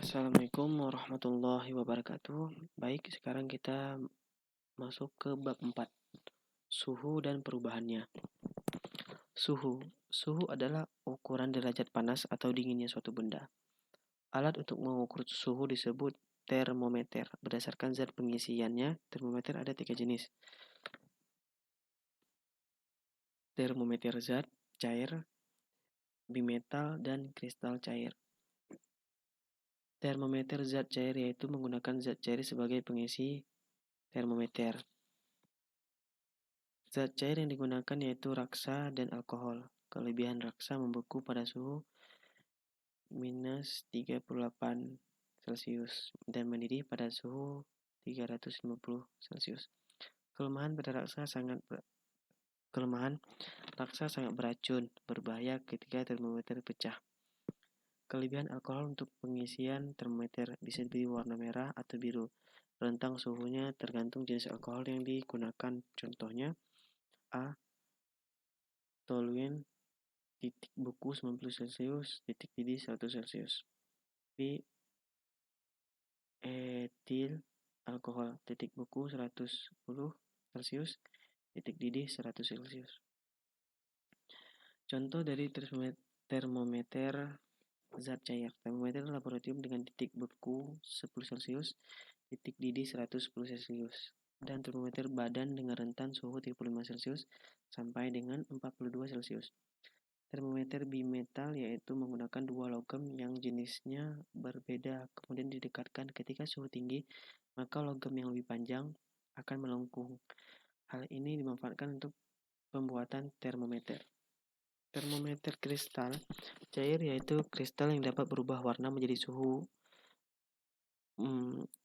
Assalamualaikum warahmatullahi wabarakatuh. Baik, sekarang kita masuk ke bab 4, suhu dan perubahannya. Suhu. Suhu adalah ukuran derajat panas atau dinginnya suatu benda. Alat untuk mengukur suhu disebut termometer. Berdasarkan zat pengisiannya, termometer ada 3 jenis. Termometer zat, cair, bimetal, dan kristal cair. Termometer zat cair yaitu menggunakan zat cair sebagai pengisi termometer. Zat cair yang digunakan yaitu raksa dan alkohol. Kelebihan raksa membeku pada suhu minus 38 Celcius dan mendidih pada suhu 350 Celcius. Kelemahan raksa sangat beracun, berbahaya ketika termometer pecah. Kelebihan alkohol untuk pengisian termometer bisa diberi warna merah atau biru. Rentang suhunya tergantung jenis alkohol yang digunakan. Contohnya A. Toluene titik beku 90 Celcius, titik didih 100 Celcius. B. Etil alkohol, titik beku 110 Celcius, titik didih 100 Celcius. Contoh dari termometer zat cair. Termometer laboratorium dengan titik beku 10 Celcius, titik didih 110 Celcius. Dan termometer badan dengan rentan suhu 35 Celcius sampai dengan 42 Celcius. Termometer bimetal yaitu menggunakan dua logam yang jenisnya berbeda kemudian didekatkan ketika suhu tinggi, maka logam yang lebih panjang akan melengkung. Hal ini dimanfaatkan untuk pembuatan termometer. Termometer kristal cair yaitu kristal yang dapat berubah warna menjadi suhu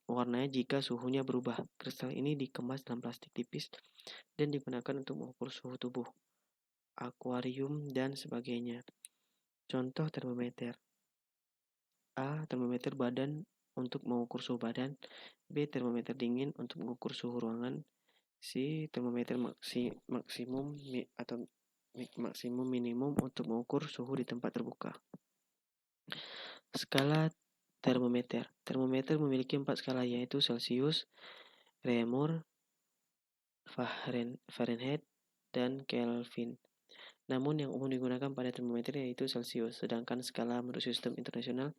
warnanya jika suhunya berubah. Kristal ini dikemas dalam plastik tipis dan digunakan untuk mengukur suhu tubuh, akuarium, dan sebagainya. Contoh termometer. A. Termometer badan untuk mengukur suhu badan. B. Termometer dingin untuk mengukur suhu ruangan. C. Termometer maksimum minimum untuk mengukur suhu di tempat terbuka. Skala termometer. Termometer memiliki 4 skala yaitu Celsius, Reaumur, Fahrenheit, dan Kelvin. Namun yang umum digunakan pada termometer yaitu Celsius, sedangkan skala menurut sistem internasional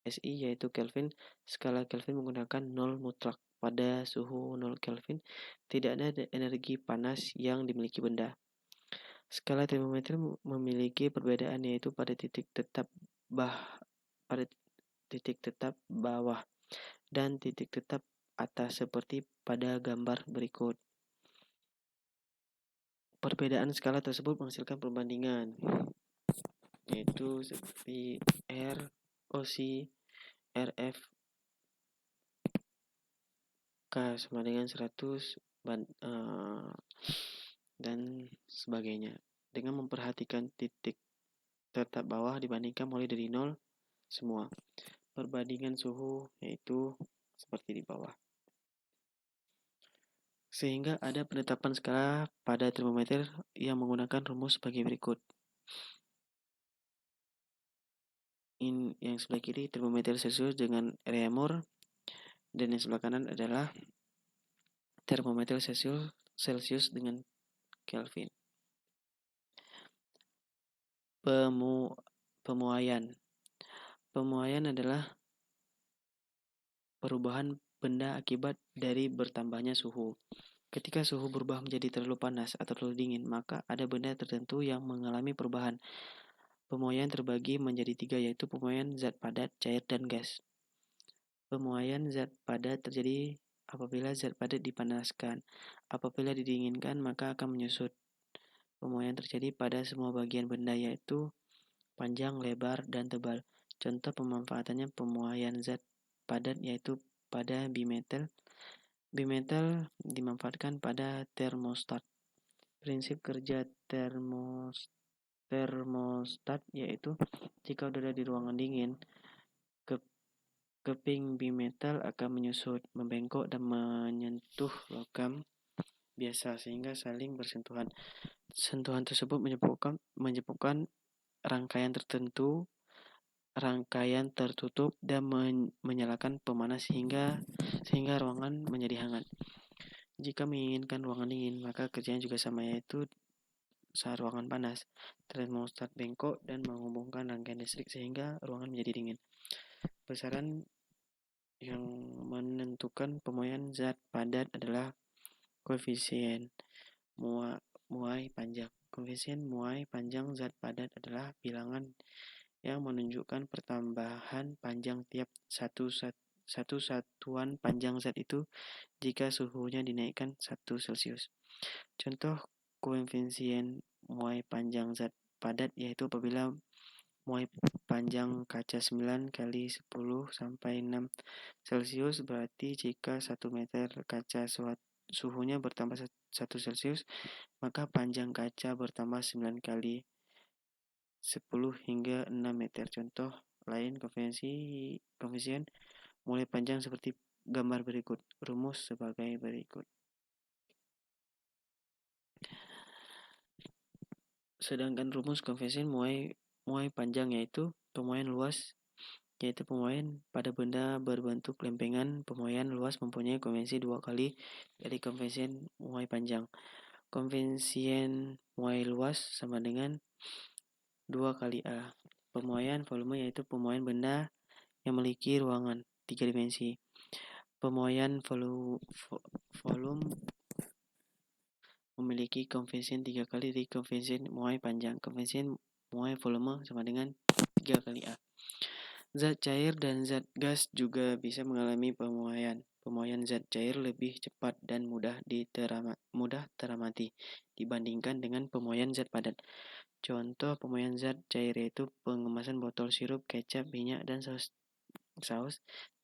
SI yaitu Kelvin. Skala Kelvin menggunakan 0 mutlak. Pada suhu 0 Kelvin tidak ada energi panas yang dimiliki benda. Skala termometer memiliki perbedaan yaitu pada titik tetap bawah dan titik tetap atas seperti pada gambar berikut. Perbedaan skala tersebut menghasilkan perbandingan yaitu seperti ROC, RF K sama dengan 100 dan sebagainya, dengan memperhatikan titik tetap bawah dibandingkan mulai dari 0 semua. Perbandingan suhu yaitu seperti di bawah. Sehingga ada penetapan skala pada termometer yang menggunakan rumus sebagai berikut. Yang sebelah kiri termometer Celsius dengan Reaumur, dan yang sebelah kanan adalah termometer Celsius dengan Kelvin. Pemuaian adalah perubahan benda akibat dari bertambahnya suhu. Ketika suhu berubah menjadi terlalu panas atau terlalu dingin, maka ada benda tertentu yang mengalami perubahan. Pemuaian terbagi menjadi 3 yaitu pemuaian zat padat, cair, dan gas. Pemuaian zat padat terjadi apabila zat padat dipanaskan. Apabila didinginkan maka akan menyusut. Pemuaian terjadi pada semua bagian benda yaitu panjang, lebar, dan tebal. Contoh pemanfaatannya pemuaian zat padat yaitu pada bimetal. Bimetal dimanfaatkan pada termostat. Prinsip kerja termostat yaitu jika udara di ruangan dingin, keping bimetal akan menyusut, membengkok, dan menyentuh logam biasa sehingga saling bersentuhan. Sentuhan tersebut menyebabkan rangkaian tertentu rangkaian tertutup dan menyalakan pemanas sehingga ruangan menjadi hangat. Jika menginginkan ruangan dingin, maka kerjanya juga sama, yaitu saat ruangan panas, termostat bengkok dan menghubungkan rangkaian listrik sehingga ruangan menjadi dingin. Besaran yang menentukan pemoyan zat padat adalah koefisien muai panjang. Koefisien muai panjang zat padat adalah bilangan yang menunjukkan pertambahan panjang tiap satu satuan panjang zat itu jika suhunya dinaikkan 1 Celcius. Contoh koefisien muai panjang zat padat yaitu apabila muai panjang kaca 9 kali 10 sampai 6 Celcius, berarti jika 1 meter kaca suhunya bertambah 1 Celcius, maka panjang kaca bertambah 9 kali 10 hingga 6 meter. Contoh lain koefisien mulai panjang seperti gambar berikut. Rumus sebagai berikut. Sedangkan rumus koefisien muai panjang yaitu pemoyan luas, yaitu pemoyan pada benda berbentuk lempengan. Pemoyan luas mempunyai konvensi 2 kali dari koefisien muai panjang. Koefisien muai luas sama dengan 2 kali A. Pemoyan volume yaitu pemoyan benda yang memiliki ruangan 3 dimensi. Pemoyan volume memiliki koefisien 3 kali dari koefisien muai panjang. Koefisien muai volume sama dengan 3 kali A. Zat cair dan zat gas juga bisa mengalami pemoyan. Pemoyan zat cair lebih cepat dan mudah teramati dibandingkan dengan pemoyan zat padat. Contoh pemoyan zat cair yaitu pengemasan botol sirup, kecap, minyak, dan saus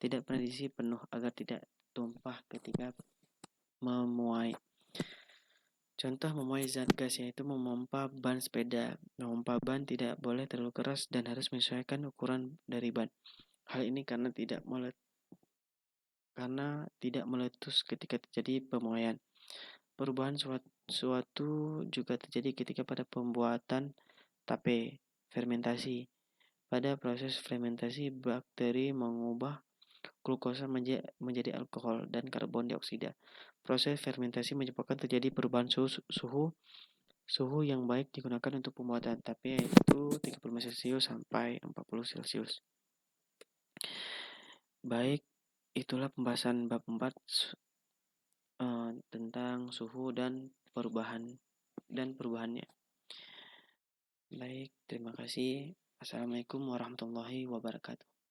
tidak pernah diisi penuh agar tidak tumpah ketika memuai. Contoh memuai zat gas yaitu memompa ban sepeda. Memompa ban tidak boleh terlalu keras dan harus menyesuaikan ukuran dari ban. Hal ini karena tidak meletus ketika terjadi pemuaian. Perubahan suatu juga terjadi ketika pada pembuatan tape, fermentasi. Pada proses fermentasi, bakteri mengubah glukosa menjadi alkohol dan karbon dioksida. Proses fermentasi menyebabkan terjadi perubahan suhu yang baik digunakan untuk pembuatan tape, yaitu 35 Celcius sampai 40 Celcius. Baik, itulah pembahasan bab 4 tentang suhu dan perubahannya. Baik, terima kasih. Assalamualaikum warahmatullahi wabarakatuh.